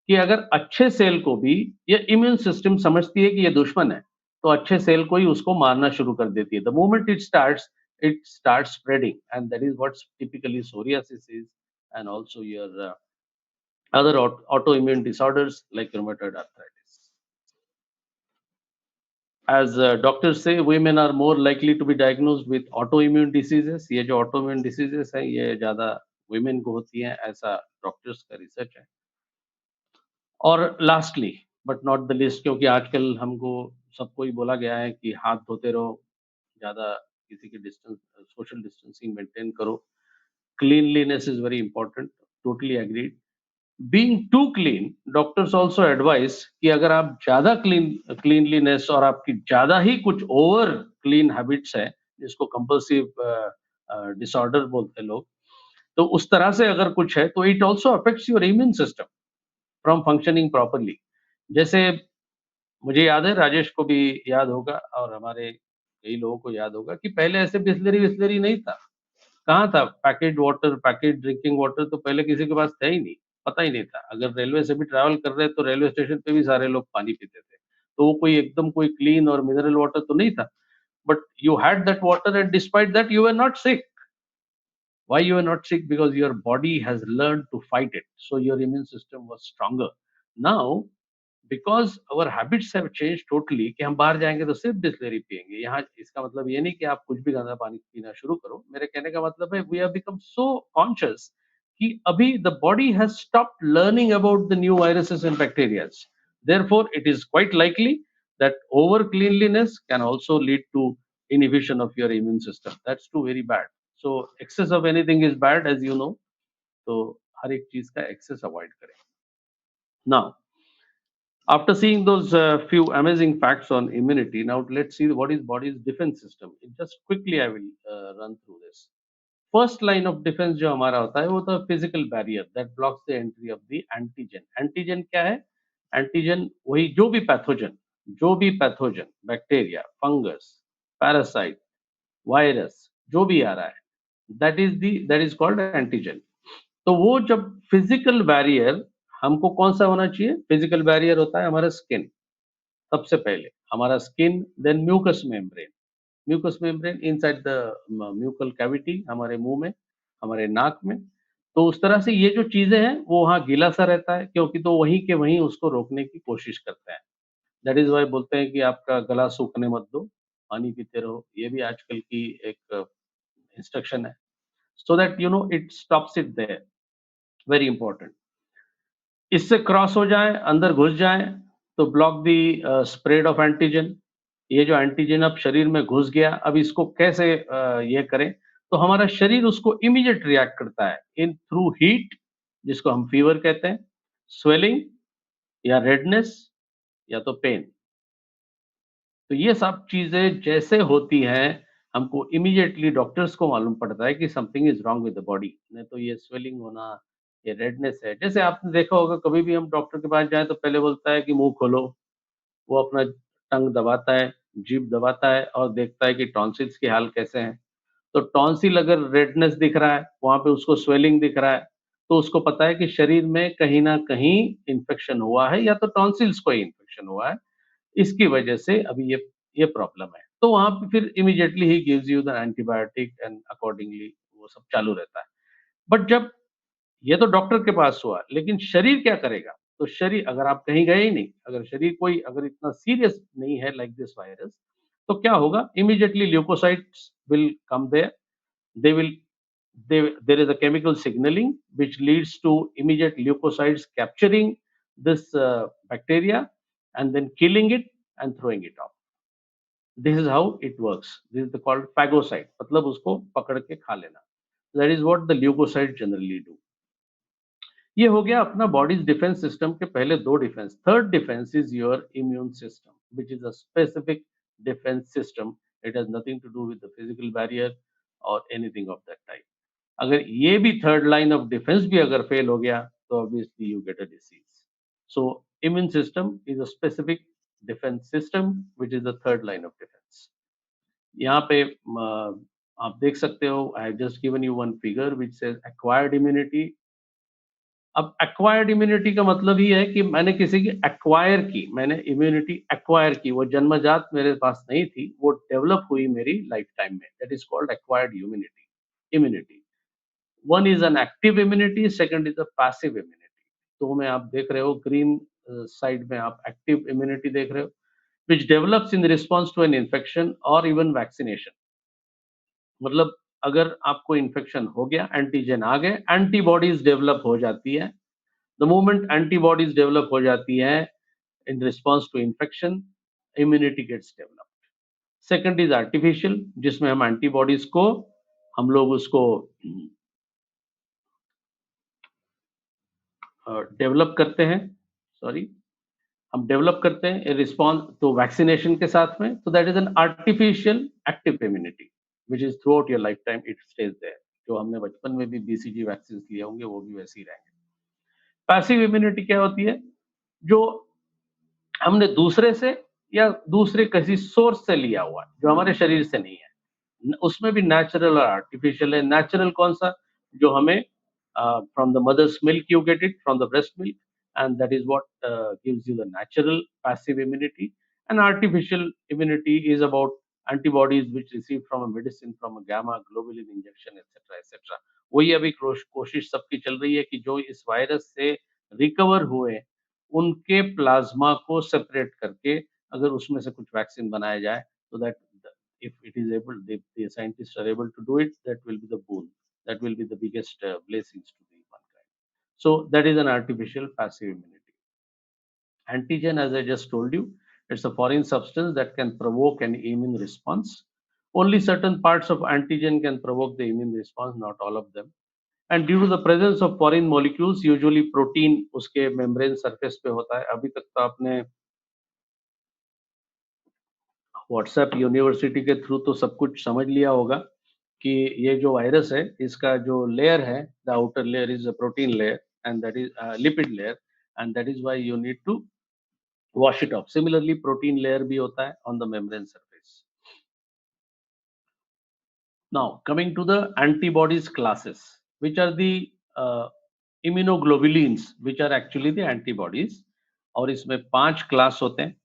कि अगर अच्छे सेल को भी ये इम्यून सिस्टम समझती है कि ये दुश्मन है, तो अच्छे सेल को ही उसको मारना शुरू कर देती है। The moment it starts spreading and that is what's typically psoriasis is and also your other autoimmune disorders like rheumatoid arthritis. As doctors say, women are more likely to be diagnosed with autoimmune diseases. ये जो autoimmune diseases है, ये ज़्यादा women को होती हैं, ऐसा doctors का रिसर्च है। और lastly but not the least, क्योंकि आजकल हमको सबको ही बोला गया है कि हाथ धोते रहो, ज़्यादा किसी के डिस्टेंस, सोशल डिस्टेंसिंग मेंटेन करो, cleanliness is very important, totally agreed. Being too clean, doctors also advise कि अगर आप ज्यादा क्लीनलीनेस और आपकी ज्यादा ही कुछ ओवर क्लीन हैबिट्स है, जिसको कंपल्सिव डिसऑर्डर बोलते हैं लोग, तो उस तरह से अगर कुछ है तो it also affects your immune system from functioning properly. जैसे मुझे याद है, राजेश को भी याद होगा और हमारे कई लोगों को याद होगा कि पहले ऐसे बिस्लरी विस्लरी नहीं था। कहाँ था? Packet water, packet drinking water तो पहले किसी के पास था ही नहीं, पता ही नहीं था। अगर रेलवे से भी ट्रैवल कर रहे हैं तो रेलवे स्टेशन पे भी सारे लोग पानी पीते थे। तो वो कोई एकदम कोई क्लीन और मिनरल वाटर तो नहीं था। But you had that water and despite that you were not sick. Why you are not sick? Because your body has learned to fight it. So your immune system was stronger. Now, because our habits have changed totally कि हम बाहर जाएँगे तो सिर्फ बिसलेरी पिएँगे। यहाँ इसका मतलब ये नहीं कि आप कुछ भी गंदा पानी पीना शुरू करो। मेरे कहने का मतलब है we have become so conscious कि अभी the body has stopped learning about the new viruses and bacterias. Therefore, it is quite likely that over cleanliness can also lead to inhibition of your immune system. That's too very bad. So excess of anything is bad as you know. तो हर एक चीज़ का access avoid करें। Now, after seeing those few amazing facts on immunity, now let's see what is body's defense system. Just quickly, I will run through this. First line of defense जो हमारा होता है वो तो physical barrier that blocks the entry of the antigen. Antigen क्या है? Antigen वही जो भी pathogen, bacteria, fungus, parasite, virus, जो भी आ रहा है, that is called antigen. तो वो जब फिजिकल बैरियर, हमको कौन सा होना चाहिए? फिजिकल बैरियर होता है हमारा स्किन, सबसे पहले हमारा skin, then mucous membrane inside the mucal cavity, हमारे मुंह में, हमारे नाक में। तो उस तरह से ये जो चीजें हैं वो वहाँ गीला सा रहता है, क्योंकि तो वहीं के वहीं उसको रोकने की कोशिश करते हैं। दैट इज वाई बोलते हैं कि आपका गला सूखने मत दो, पानी पीते रहो। ये भी आजकल की एक इंस्ट्रक्शन है, so that you know it stops it there. Very important. इससे क्रॉस हो जाए, अंदर घुस जाए, तो block the spread of antigen. ये जो एंटीजन अब शरीर में घुस गया, अब इसको कैसे ये करें? तो हमारा शरीर उसको इमीडिएट रिएक्ट करता है इन थ्रू हीट, जिसको हम फीवर कहते हैं, स्वेलिंग या रेडनेस या तो पेन। तो ये सब चीजें जैसे होती हैं, हमको इमीडिएटली डॉक्टर्स को मालूम पड़ता है कि something is wrong with the body. नहीं तो ये स्वेलिंग होना, ये रेडनेस है। जैसे आपने देखा होगा, कभी भी हम डॉक्टर के पास जाएं तो पहले बोलता है कि मुंह खोलो। वो अपना टंग दबाता है, जीभ दबाता है और देखता है कि टॉन्सिल्स के हाल कैसे हैं। तो टॉन्सिल अगर रेडनेस दिख रहा है, वहाँ पे उसको स्वेलिंग दिख रहा है, तो उसको पता है कि शरीर में कहीं न कहीं इन्फेक्शन हुआ है या तो टॉन्सिल्स को ही इन्फेक्शन हुआ है। इसकी वजह से अभी ये प्रॉब्लम है। तो वहाँ पे फिर immediately he gives you the antibiotic and accordingly वो सब चालू रहता है। बट जब ये तो डॉक्टर के पास हुआ, लेकिन शरीर क्या करेगा? तो शरीर, अगर आप कहीं गए ही नहीं, अगर शरीर कोई अगर इतना सीरियस नहीं है लाइक दिस वायरस, तो क्या होगा? Immediately leucocytes will come there, they will there is a chemical signaling which leads to immediate leukocytes capturing this bacteria and then killing it and throwing it off. This is how it works. This is called phagocyte, मतलब उसको पकड़ के खा लेना। That is what the leukocytes generally do. ये हो गया अपना बॉडीज डिफेंस सिस्टम के पहले दो defence. Third defence is your immune system. which is a specific defense system. It has nothing to do with the physical barrier or anything of that type. अगर ये भी थर्ड लाइन ऑफ डिफेंस भी अगर fail हो गया तो obviously you get a disease. So immune system is a specific defence system which is the third line of defence. यहाँ पे आप देख सकते हो, I have just given you one figure which says acquired immunity. अब acquired immunity का मतलब ही है कि मैंने किसी की एक्वायर की, मैंने इम्यूनिटी एक्वायर की, वो जन्मजात मेरे पास नहीं थी, वो डेवलप हुई मेरी लाइफ टाइम में. That is called acquired immunity. One is an active immunity, second is a passive immunity. तो में आप देख रहे हो ग्रीन साइड में आप एक्टिव इम्यूनिटी देख रहे हो, which develops in response to an infection or even vaccination. मतलब अगर आपको इन्फेक्शन हो गया, एंटीजन आ गए, एंटीबॉडीज डेवलप हो जाती है. द मोमेंट एंटीबॉडीज डेवलप हो जाती है in response to infection, immunity gets develop. Second is artificial, जिसमें हम एंटीबॉडीज को हम लोग उसको डेवलप करते हैं, सॉरी, हम डेवलप करते हैं रिस्पॉन्स तो वैक्सीनेशन के साथ में. तो that is an artificial active immunity which is throughout your lifetime it stays there. जो हमने बचपन में भी बीसीजी वैक्सीन लिए होंगे वो भी वैसे ही रहेंगे. पैसिव इम्यूनिटी क्या होती है? जो हमने दूसरे से या दूसरे किसी सोर्स से लिया हुआ है, जो हमारे शरीर से नहीं है. उसमें भी नेचुरल और आर्टिफिशियल है. नेचुरल कौन सा? जो हमें from the mother's milk you get it, from the breast milk, and that is what gives you the natural passive immunity. And artificial immunity is about antibodies which receive from a medicine, from a gamma globulin injection, etc etc. वही अभी कोशिश सबकी चल रही है कि जो इस वायरस से रिकवर हुए उनके प्लाज्मा को सेपरेट करके अगर उसमें से कुछ वैक्सीन बनाया जाए, so that if it is able, the scientists are able to do it, that will be the boon, that will be the biggest blessings to the mankind. So that is an artificial passive immunity. Antigen, as I just told you, it's a foreign substance that can provoke an immune response. Only certain parts of antigen can provoke the immune response, not all of them. And due to the presence of foreign molecules, usually protein उसके membrane surface पे होता है. अभी तक तो आपने WhatsApp university के through तो सब कुछ समझ लिया होगा कि ये जो वायरस है इसका जो लेयर है, the outer layer is a protein layer and that is lipid layer, and that is why you need to wash it off. Similarly protein layer भी होता है on the membrane surface. Now coming to the antibodies classes, which are the immunoglobulins, which are actually the antibodies. और इसमें 5 class होते हैं.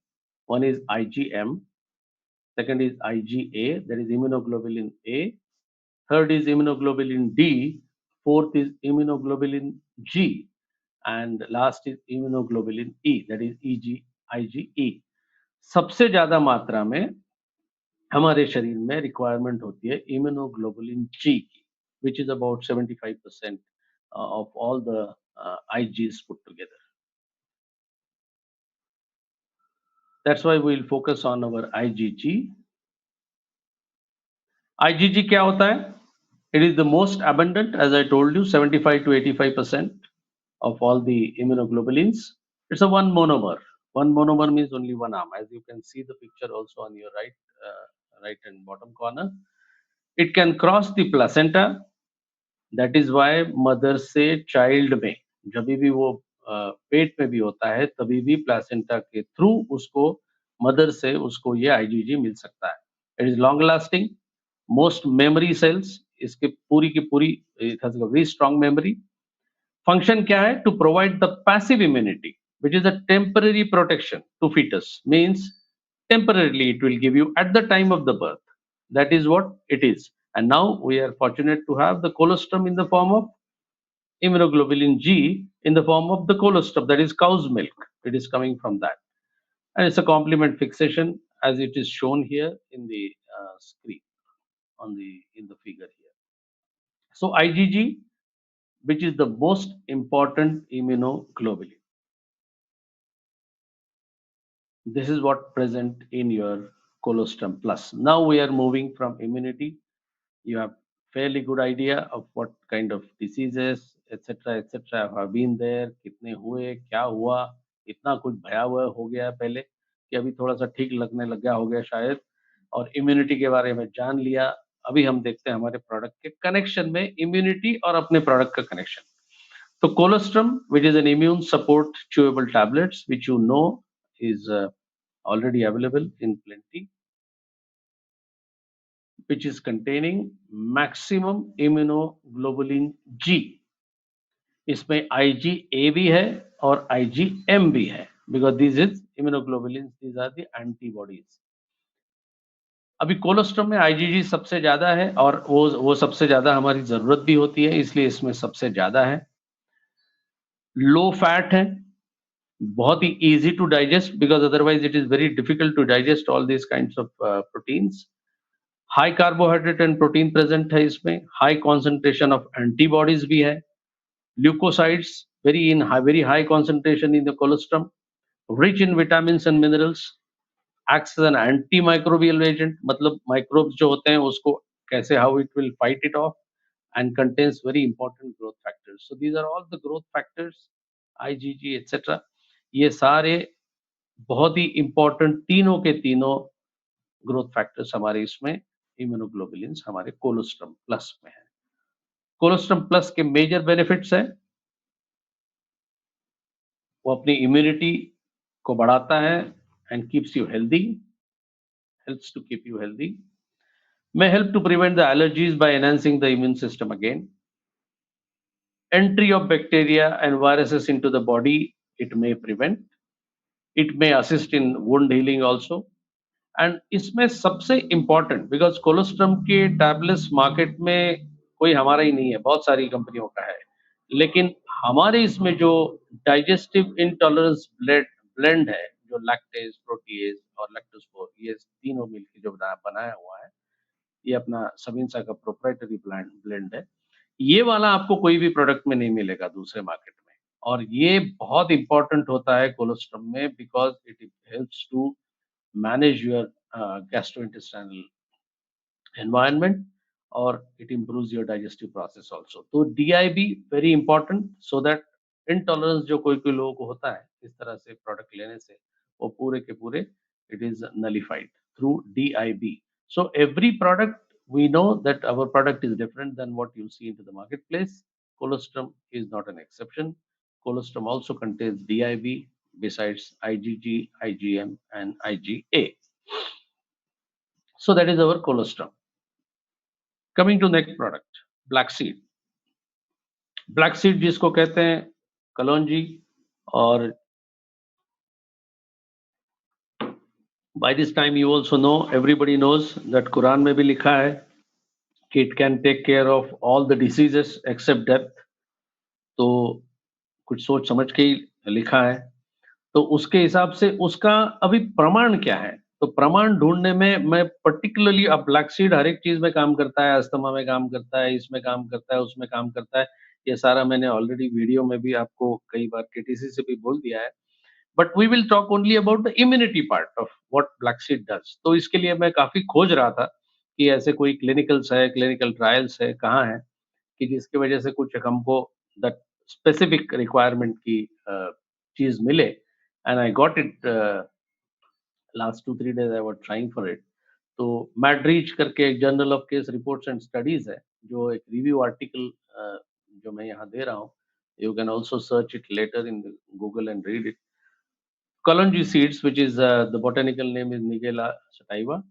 One is IgM, second is IgA, that is immunoglobulin A. Third is immunoglobulin D. Fourth is immunoglobulin G. And last is immunoglobulin E, that is IgE. सबसे ज्यादा मात्रा में हमारे शरीर में रिक्वायरमेंट होती है इम्यूनोग्लोबुलिन जी की, which is about 75% of all the Igs put together. That's why we'll focus on our IgG. IgG क्या होता है? It is the most abundant, as I told you, 75 to 85% of all the immunoglobulins. It's a one monomer. One monomer means only one arm. As you can see the picture also on your right and bottom corner. It can cross the placenta. That is why mother से child में जब भी वो पेट में भी होता है तभी भी placenta के थ्रू उसको मदर से उसको ये IgG मिल सकता है. It is long lasting. Most memory cells इसके पूरी की पूरी, it has a very strong memory. Function क्या है? To provide the passive immunity, which is a temporary protection to fetus. Means temporarily it will give you at the time of the birth. That is what it is. And now we are fortunate to have the colostrum in the form of immunoglobulin G in the form of the colostrum, that is cow's milk. It is coming from that. And it's a complement fixation as it is shown here in the screen in the figure here. So IgG, which is the most important immunoglobulin. This is what present in your colostrum plus. Now we are moving from immunity. You have fairly good idea of what kind of diseases, etc. have been there. कितने हुए, क्या हुआ, इतना कुछ भयावह हो गया पहले. कि अभी थोड़ा सा ठीक लगने लग गया हो गया शायद, और इम्यूनिटी के बारे में जान लिया। अभी हम देखते हैं हमारे प्रोडक्ट के कनेक्शन में इम्यूनिटी और अपने प्रोडक्ट का कनेक्शन। तो colostrum, which is an immune support chewable tablets, which you know is already available in plenty, which is containing maximum immunoglobulin G. इसमें IgA भी है और IgM भी है, because these is immunoglobulins, these are the antibodies. अभी colostrum में IgG सबसे ज्यादा है और वो सबसे ज्यादा हमारी जरूरत भी होती है, इसलिए इसमें सबसे ज्यादा है। लो फैट है, बहुत ही easy to digest, because otherwise it is very difficult to digest all these kinds of proteins. High carbohydrate and protein present है इसमें, high concentration of antibodies भी है, leukocytes very high concentration in the colostrum, rich in vitamins and minerals, acts as an antimicrobial agent, मतलब microbes जो होते हैं उसको कैसे, how it will fight it off, and contains very important growth factors. So these are all the growth factors, IgG etc. ये सारे बहुत ही important तीनों के तीनों ग्रोथ फैक्टर्स हमारे इसमें इम्यूनोग्लोबुलिन्स हमारे कोलोस्ट्रम प्लस में है। कोलोस्ट्रम प्लस के मेजर बेनिफिट्स हैं, वो अपनी इम्यूनिटी को बढ़ाता है and keeps you healthy, helps to keep you healthy, may help to prevent the allergies by enhancing the immune system again, entry of bacteria and viruses into the body it may prevent, it may assist in wound healing also, and इसमें सबसे important, because colostrum के tablets market में कोई हमारा ही नहीं है, बहुत सारी कंपनियों का है, लेकिन हमारे इसमें जो डाइजेस्टिव इंटॉलरेंस ब्लेंड है, जो लैक्टेज, प्रोटीएज और लैक्टोस्पोर, ये तीनों मिलकर जो बनाया हुआ है, ये अपना सविंसा का प्रोप्राइटरी ब्लेंड है। ये वाला आपको कोई भी प्रोडक्ट में नहीं मिलेगा दूसरे मार्केट में, और ये बहुत इंपॉर्टेंट होता है कोलोस्ट्रम में, because it helps to manage your gastrointestinal environment, or it improves your digestive process also. तो DIB very important, so that intolerance जो कोई कोई लोगों को होता है इस तरह से प्रोडक्ट लेने से, वो पूरे के पूरे it is nullified through DIB. So every product, we know that our product is different than what you see into the marketplace. Colostrum is not an exception. Colostrum also contains DIB besides IgG, IgM and IgA. So that is our colostrum. Coming to next product, black seed. Black seed जिसको कहते हैं कलौंजी, और by this time you also know, everybody knows that Quran में भी लिखा है कि it can take care of all the diseases except death. तो कुछ सोच समझ के ही लिखा है, तो उसके हिसाब से उसका अभी प्रमाण क्या है, तो प्रमाण ढूंढने में मैं पर्टिकुलरली, अब ब्लैक सीड हर एक चीज में काम करता है, अस्थमा में काम करता है, इसमें काम करता है, उसमें काम करता है, ये सारा मैंने ऑलरेडी वीडियो में भी आपको कई बार केटीसी से भी बोल दिया है, but we will talk only about the immunity part of what black seed does. तो इसके लिए मैं काफी खोज रहा था कि ऐसे कोई क्लिनिकल्स है, क्लिनिकल ट्रायल्स है, कहाँ है, कि जिसकी वजह से कुछ हमको द स्पेसिफिक रिक्वायरमेंट की चीज मिले, and I got it last 2-3 days I was trying for it. तो मैड्रीच करके एक journal of case reports and studies है, जो एक रिव्यू आर्टिकल जो मैं यहाँ दे रहा हूँ, you can also search it later in the Google and read it. Kalonji seeds, which is the botanical name is Nigella sativa.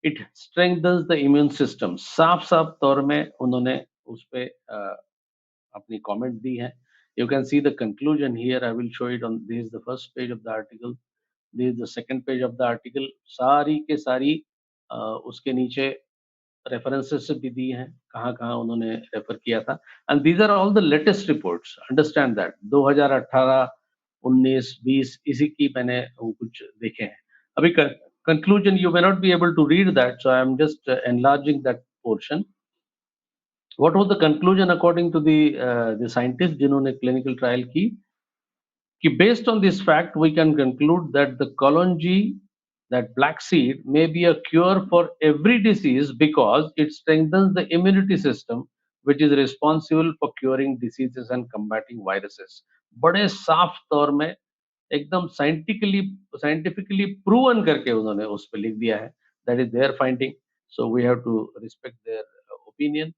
It strengthens the immune system. साफ साफ तौर में उन्होंने उस पे अपनी कमेंट दी है. You can see the conclusion here. I will show it on, this is the first page of the article. This is the second page of the article. सारी के सारी उसके नीचे रेफरेंसेस भी दी हैं, कहाँ कहाँ उन्होंने रेफर किया था, and these are all the latest reports, understand that 2018, 19, 20 इसी की मैंने वो कुछ देखे हैं. अभी conclusion you may not be able to read that, so I am just enlarging that portion. What was the conclusion according to the scientists जिन्होंने clinical trial की, कि based on this fact we can conclude that the kalonji, that black seed, may be a cure for every disease because it strengthens the immunity system, which is responsible for curing diseases and combating viruses. बड़े साफ तौर में एकदम scientifically proven करके उन्होंने उस पे लिख दिया है. That is their finding, so we have to respect their opinion.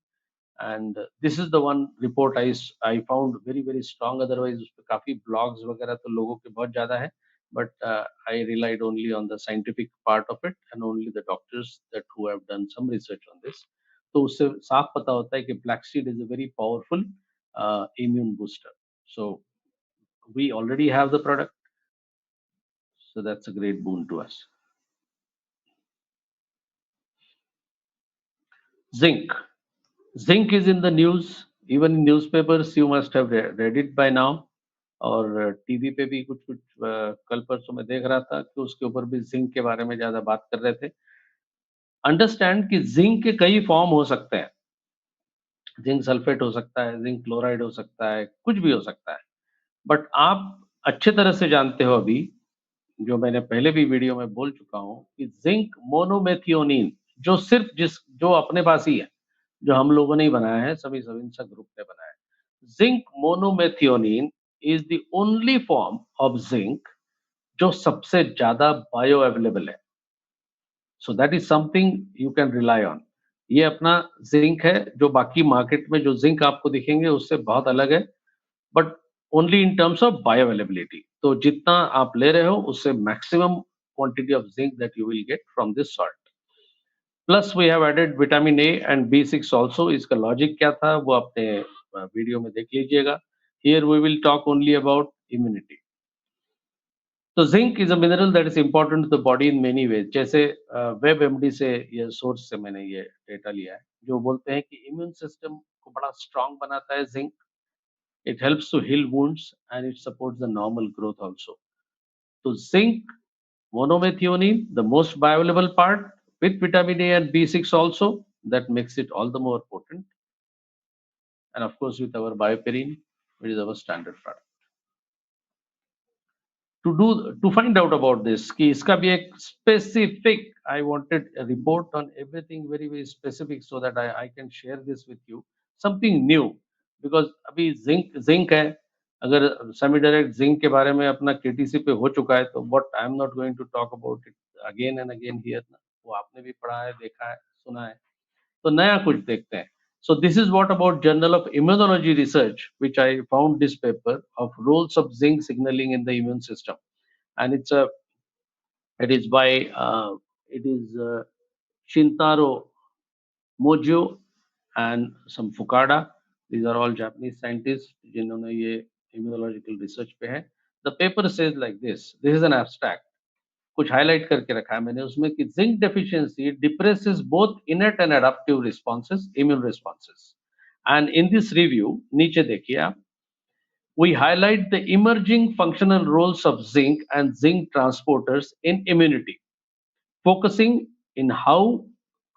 And this is the one report I found very very strong. Otherwise उस पे काफी ब्लॉग्स वगैरह तो लोगों के बहुत ज्यादा है, but I relied only on the scientific part of it and only the doctors that who have done some research on this. तो उससे साफ पता होता है कि flaxseed is a very powerful immune booster. So we already have the product, so that's a great boon to us. Zinc. Zinc is in the news, even in newspapers. You must have read it by now. और TV पे भी कुछ कुछ कल परसों में देख रहा था कि उसके ऊपर भी जिंक के बारे में ज्यादा बात कर रहे थे. अंडरस्टैंड कि जिंक के कई फॉर्म हो सकते हैं. जिंक सल्फेट हो सकता है, जिंक क्लोराइड हो सकता है, कुछ भी हो सकता है. बट आप अच्छे तरह से जानते हो अभी, जो मैंने पहले भी वीडियो में बोल चुका हूं, कि जिंक मोनोमेथियोनिन, जो सिर्फ जो अपने पास ही है, जो हम लोगों ने ही बनाया है, सभी सविंसा ग्रुप ने बनाया है. Zinc monomethionine is the only form of zinc जो सबसे ज्यादा बायो अवेलेबल है. So that is something you can rely on. ये अपना जिंक है, जो बाकी मार्केट में जो जिंक आपको दिखेंगे उससे बहुत अलग है, but only in terms of bio availability. तो जितना आप ले रहे हो उससे maximum quantity of zinc that you will get from this salt. Plus we have added vitamin A and B6 also. इसका लॉजिक क्या था वो अपने वीडियो में देख लीजिएगा. Here we will talk only about immunity. तो zinc is a mineral that is important to the body in many ways. जैसे वेब एमडी से, ये सोर्स से मैंने ये डेटा लिया है, जो बोलते हैं कि इम्यून सिस्टम को बड़ा स्ट्रांग बनाता है zinc. It helps to heal wounds and it supports the normal growth also. So zinc, monomethionine, the most bioavailable part, with vitamin A and B6 also, that makes it all the more potent. And of course with our bioperine, which is our standard product. To find out about this, कि इसका भी एक specific, I wanted a report on everything very very specific so that I can share this with you, something new. because अभी zinc है, अगर semi direct zinc के बारे में अपना KTC पे हो चुका है, तो what I am not going to talk about it again and again here ना, वो आपने भी पढ़ा है, देखा है, सुना है. तो नया कुछ देखते हैं. So this is what about Journal of Immunology Research, which I found this paper of roles of zinc signaling in the immune system. And it is by Shintaro Mojo and some Fukada. These are all Japanese scientists जिन्होंने ये immunological research पे है. The paper says like this. This is an abstract. कुछ highlight करके रखा है मैंने उसमें कि zinc deficiency depresses both इनेट and adaptive responses, immune responses. And in this review नीचे देखिए आप, we highlight the emerging functional roles of zinc and zinc transporters in immunity, focusing in how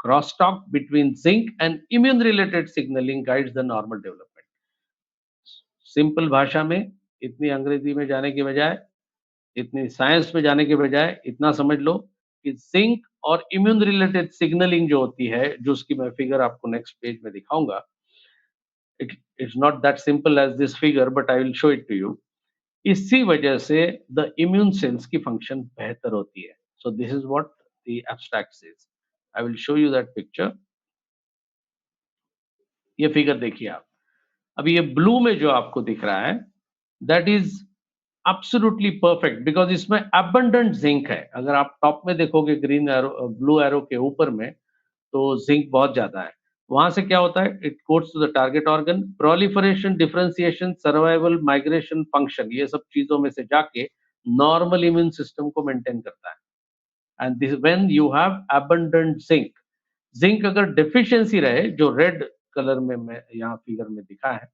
crosstalk between zinc and immune related signaling guides the normal development. Simple भाषा में, इतनी अंग्रेजी में जाने के बजाय, इतनी साइंस में जाने के बजाय इतना समझ लो कि जिंक और इम्यून रिलेटेड सिग्नलिंग जो होती है, जो उसकी मैं फिगर आपको नेक्स्ट पेज में दिखाऊंगा. It's not that simple as this figure, but I will show it to you. इसी वजह से द इम्यून सेल्स की फंक्शन बेहतर होती है. So this is what the abstract says. I will show you that picture. ये figure देखिए आप. अभी ये ब्लू में जो आपको दिख रहा है, that is absolutely perfect, because इसमें अबंडेंट जिंक है. अगर आप टॉप में देखोगे ग्रीन एरो, ब्लू एरो के ऊपर में, तो जिंक बहुत ज्यादा है. वहां से क्या होता है, it codes to the target organ, proliferation, differentiation, survival, migration, function, ये सब चीजों में से जाके नॉर्मल इम्यून सिस्टम को मेंटेन करता है. And this when you have abundant zinc. Zinc अगर डेफिशिएंसी रहे, जो रेड कलर में मैं यहाँ फिगर में दिखा है,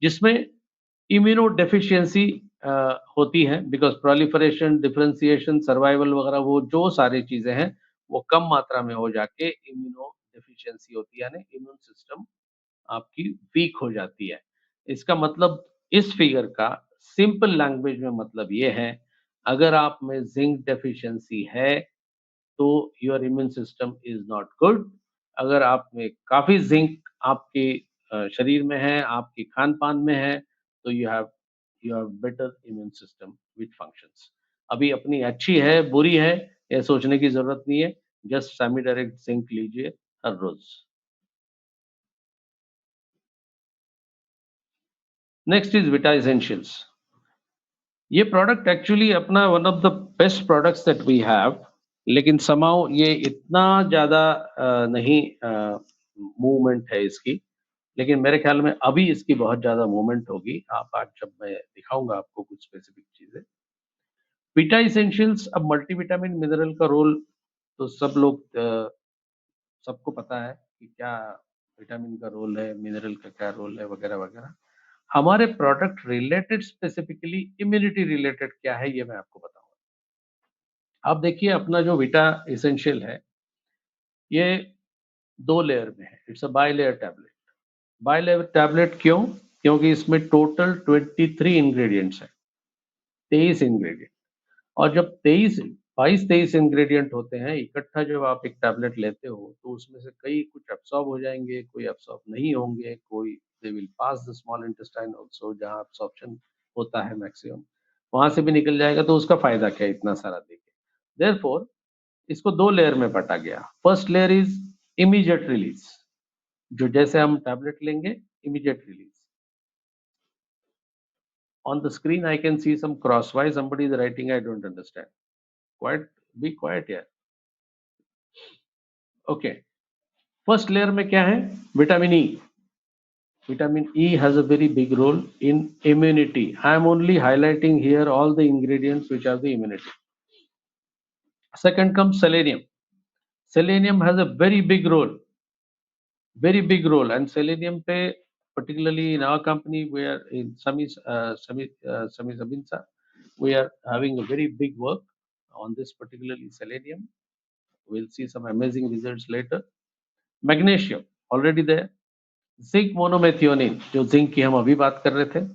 जिसमें इम्यूनो डेफिशिएंसी होती है, बिकॉज प्रोलिफरेशन, डिफरेंशिएशन, सर्वाइवल वगैरह, वो जो सारी चीजें हैं वो कम मात्रा में हो जाके इम्यूनो डेफिशिएंसी होती है, यानी इम्यून सिस्टम आपकी वीक हो जाती है. इसका मतलब इस फिगर का सिंपल लैंग्वेज में मतलब ये है, अगर आप में जिंक डेफिशिएंसी है तो your immune system is not good. अगर आप में काफी जिंक आपके शरीर में है, आपके खान पान में है, तो you have you have better immune system which functions. अभी अपनी अच्छी है बुरी है ये सोचने की जरूरत नहीं है, जस्ट सेमी डायरेक्ट जिंक लीजिए हर रोज. Next is vita essentials. ये प्रोडक्ट एक्चुअली अपना one of the best products that we have, लेकिन समाउ ये इतना ज्यादा नहीं मूवमेंट है इसकी, लेकिन मेरे ख्याल में अभी इसकी बहुत ज्यादा मूवमेंट होगी. आप आज जब मैं दिखाऊंगा आपको कुछ स्पेसिफिक चीजें. विटा एसेंशियल्स, अब मल्टीविटामिन मिनरल का रोल तो सब लोग सबको पता है कि क्या विटामिन का रोल है, मिनरल का क्या रोल है वगैरह वगैरह. हमारे product related specifically immunity related क्या है ये मैं आपको बताऊंगा. आप देखिए अपना जो विटा एसेंशियल है ये 2 लेयर में है. It's a bilayer tablet. Bilayer tablet क्यों? क्योंकि इसमें टोटल 23 इंग्रेडिएंट्स है, 23 इंग्रेडिएंट. और जब 22-23 इंग्रेडिएंट होते हैं इकट्ठा, जब आप एक टैबलेट लेते हो तो उसमें से कई कुछ एब्सॉर्ब हो जाएंगे, कोई एब्सॉर्ब नहीं होंगे, कोई they will pass the small intestine also, जहां एब्सॉर्प्शन होता है मैक्सिमम वहां से भी निकल जाएगा. तो उसका फायदा क्या इतना सारा देके. देयरफॉर इसको 2 लेयर में बांटा गया. First layer is immediate release, जो जैसे हम टैबलेट लेंगे immediate release. On the screen I can see some crosswise, somebody is writing, I don't understand. Be quiet here. Okay, first layer में क्या है? Vitamin E. Vitamin E has a very big role in immunity. I am only highlighting here all the ingredients which are the immunity. Second comes selenium. Selenium has a very big role, and selenium पे particularly in our company, we are in Sami Sabinsa, we are having a very big work on this particularly selenium. We'll see some amazing results later. Magnesium already there. Zinc monomethionine, जो zinc की हम अभी बात कर रहे थे.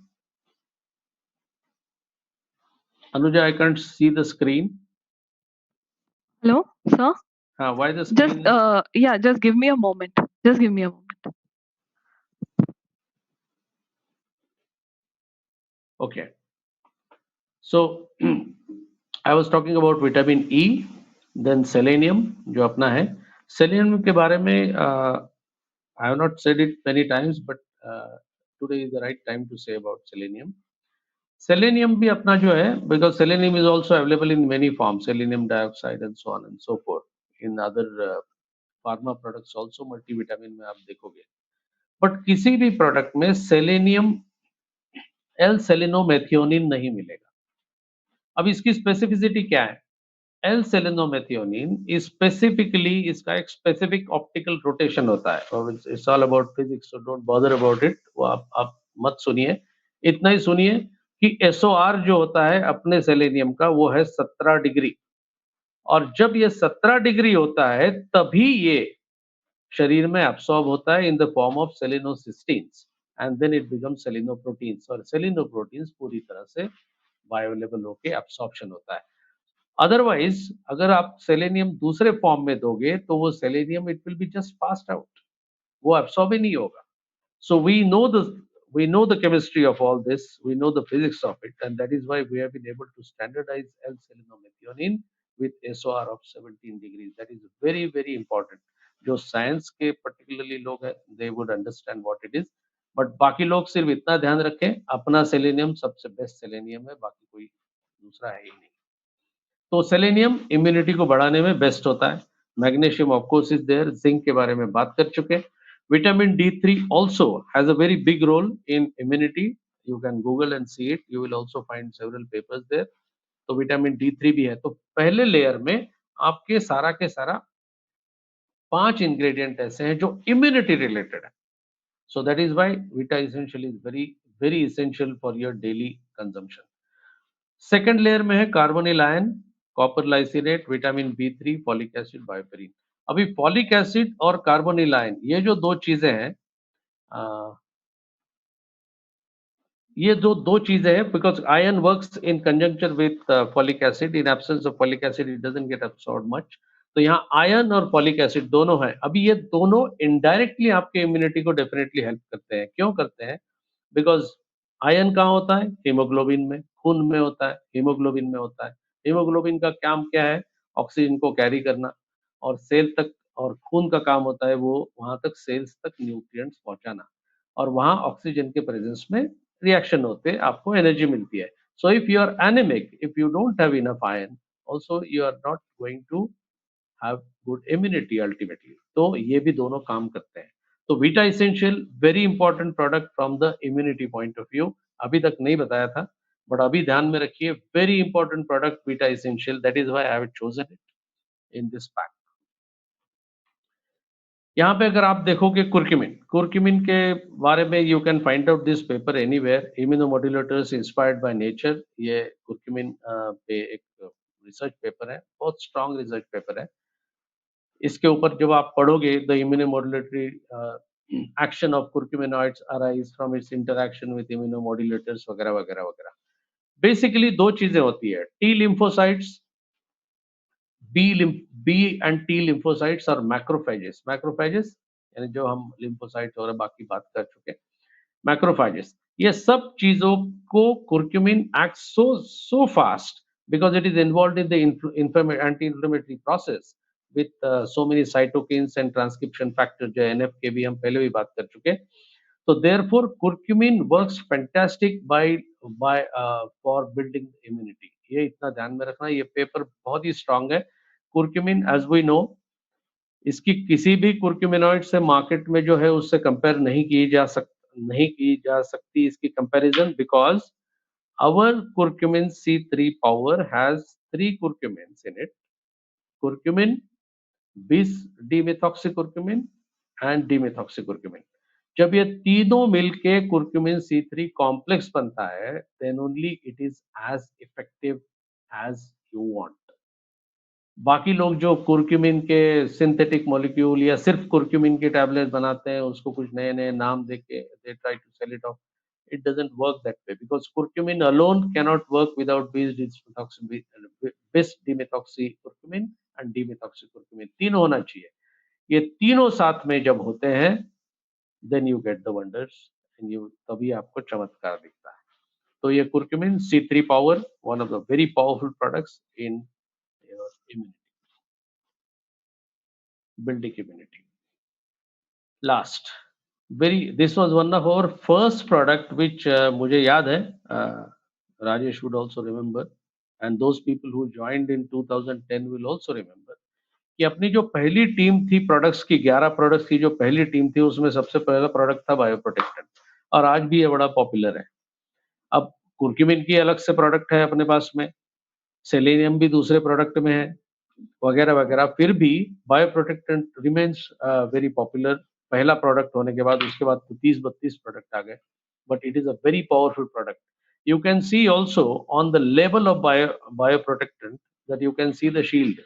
Anuja, I can't see the screen. Hello, sir. Why the screen? Just give me a moment. Just give me a moment. Okay. So I was talking about vitamin E, then selenium, जो अपना है. Selenium के बारे में I have not said it many times, but today is the right time to say about selenium. Selenium भी अपना जो है, because selenium is also available in many forms, selenium dioxide and so on and so forth. In other pharma products also multivitamin में आप देखोगे. But किसी भी product में selenium L-selenomethionium नहीं मिलेगा. अब इसकी specificity क्या है? L-selenomethionium is specifically, इसका एक specific optical rotation होता है, और it's all about physics, so don't bother about it. वो आप मत सुनिए, इतना ही सुनिए कि SOR जो होता है अपने सेलेनियम का वो है 17 डिग्री, और जब ये 17 डिग्री होता है तभी ये शरीर में एब्सॉर्ब होता है in the form of selenocysteines, and then it becomes selenoproteins, और सेलेनोप्रोटीन्स पूरी तरह से बायोअवेलेबल होके एब्सॉर्प्शन होता है. अदरवाइज अगर आप सेलेनियम दूसरे फॉर्म में दोगे तो वो selenium it will be just passed out, वो एब्सॉर्ब ही नहीं होगा. So we know the chemistry of all this, we know the physics of it, and that is why we have been able to standardize L-selenomethionium with SOR of 17 degrees. That is very very important. जो science के particularly लोग हैं, they would understand what it is. But बाकी लोग सिर्फ इतना ध्यान रखें, अपना सेलेनियम सबसे बेस्ट सेलेनियम है, बाकी कोई दूसरा है ही नहीं. तो सेलेनियम इम्यूनिटी को बढ़ाने में बेस्ट होता है. Magnesium of course is there. Zinc के बारे में बात कर चुके. Vitamin D3 also has a very big role in immunity. You can Google and see it. You will also find several papers there. तो विटामिन D3 भी है. तो पहले लेयर में आपके सारा के सारा 5 इंग्रेडिएंट ऐसे हैं जो इम्यूनिटी रिलेटेड है. So that is why Vita Essential is very very essential for your daily consumption. Second layer में है carbonyl iron, copper lysinate, vitamin B3, folic acid, bioperine. अभी फॉलिक एसिड और कार्बोनिल आयन ये जो दो चीजें हैं, ये जो दो चीजें हैं, because ion works in conjunction with folic acid. In absence of folic acid it doesn't get absorbed much. तो यहाँ आयन और फॉलिक एसिड दोनों है. अभी ये दोनों इनडायरेक्टली आपके इम्यूनिटी को डेफिनेटली हेल्प करते हैं. क्यों करते हैं? बिकॉज आयरन कहाँ होता है? हीमोग्लोबिन में, खून में होता है, हीमोग्लोबिन में होता है। हीमोग्लोबिन का काम क्या है? ऑक्सीजन को कैरी करना, और सेल तक, और खून का काम होता है वो वहाँ तक, सेल्स तक न्यूट्रिएंट्स पहुँचाना, और वहाँ ऑक्सीजन के प्रेजेंस में रिएक्शन होते आपको एनर्जी मिलती है। So if you are anaemic, if you don't have enough iron, also you are not going to have good immunity ultimately. तो ये भी दोनों काम करते हैं। तो Vita essential very important product from the immunity point of view, अभी तक नहीं बताया था, बट अभी ध्यान में रखिए, very important product vita essential, that is why I have chosen it in this pack. यहाँ पे अगर आप देखोगे कुर्क्यूमिन के बारे में, you can find out this paper anywhere, immunomodulators inspired by nature, ये कुर्क्यूमिन पे एक रिसर्च पेपर है, बहुत स्ट्रॉन्ग रिसर्च पेपर है। इसके ऊपर जब आप पढ़ोगे, the immunomodulatory action of curcuminoids arise from its interaction with immunomodulators वगैरह वगैरह वगैरह। बेसिकली दो चीजें होती है, T lymphocytes, B and T lymphocytes और मैक्रोफेजेस यानी जो हम लिम्फोसाइट्स और बाकी बात कर चुके, मैक्रोफेजेस, ये सब चीजों को curcumin act so fast because it is involved in the anti-inflammatory process with so many cytokines and transcription factors, जो NF के भी हम पहले भी बात कर चुके। So therefore curcumin works fantastic for building immunity। ये इतना ध्यान में रखना, ये पेपर बहुत ही स्ट्रांग है। कुर्क्यूमिन एज वी नो, इसकी किसी भी कुर्क्यूमिनॉइड से मार्केट में जो है उससे कंपेयर नहीं की जा सकती इसकी comparison, because our curcumin C3 power has 3 curcumins in it, curcumin, bis demethoxycurcumin and demethoxycurcumin. जब ये तीनों मिलके कुर्क्यूमिन C3 कॉम्प्लेक्स बनता है, then only it is as effective as you want. बाकी लोग जो कुर्क्यूमिन के सिंथेटिक मॉलिक्यूल या सिर्फ कुर्क्यूमिन के टैबलेट बनाते हैं, उसको कुछ नए-नए नाम देके they try to sell it off, it doesn't work that way because curcumin alone cannot work without bis dimethoxycurcumin and dimethoxycurcumin, तीन होना चाहिए। ये तीनों साथ में जब होते हैं, then you get the wonders and you, तभी आपको चमत्कार दिखता है। तो ये curcumin C3 power, one of the very powerful products in your immunity, building immunity। Last, this was one of our first product which मुझे याद है, Rajesh would also remember and those people who joined in 2010 will also remember कि अपनी जो पहली team थी products की, 11 products की जो पहली टीम थी, उसमें सबसे पहला प्रोडक्ट था बायोप्रोटेक्टेंट, और आज भी ये बड़ा पॉपुलर है। अब कुर्क्यूमिन की अलग से प्रोडक्ट है अपने पास में, सेलेनियम भी दूसरे प्रोडक्ट में है, वगैरह वगैरह, फिर भी बायोप्रोटेक्टेंट रिमेन्स वेरी पॉपुलर। पहला प्रोडक्ट होने के बाद उसके बाद तो 30-32 प्रोडक्ट आ गए, but it is a very powerful product. You can see also on the label of bioprotectant that you can see the shield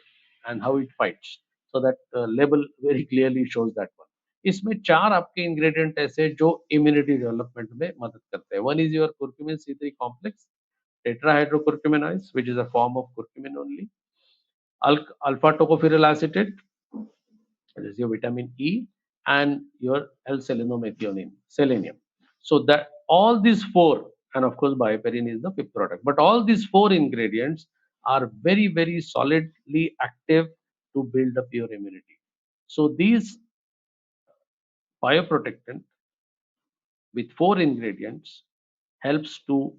and how it fights. So that label very clearly shows that one. इसमें 4 आपके ingredient ऐसे जो immunity development में मदद करते हैं। One is your curcumin C3 complex, tetrahydrocurcuminoids, which is a form of curcumin only. Alpha tocopherol acetate, that is your vitamin E, and your L-selenomethionine, selenium. So that all these 4, and of course bioperine is the 5th product, but all these 4 ingredients are very solidly active to build up your immunity. So these bioprotectant with 4 ingredients helps to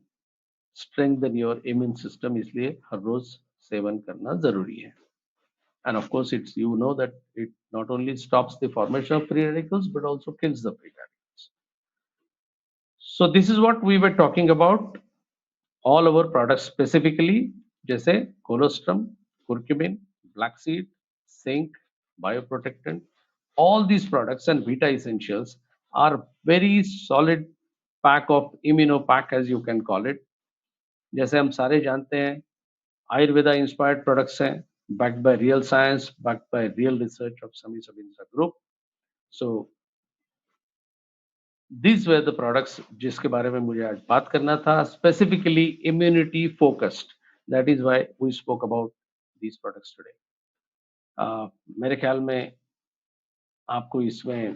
strengthen your immune system, इसलिए हर रोज seven करना जरूरी है। And of course, it's, you know that it not only stops the formation of free radicals, but also kills the free radicals. So this is what we were talking about, all our products specifically, जैसे colostrum, curcumin, black seed, zinc, bioprotectant, all these products and Vita Essentials are very solid pack of immunopack, as you can call it। जैसे हम सारे जानते हैं, Ayurveda inspired products हैं, backed by real science, backed by real research of Sami Sabinsa Group. So these were the products जिसके बारे में मुझे आज बात करना था, specifically immunity focused. That is why we spoke about these products today. मेरे ख्याल में आपको इसमें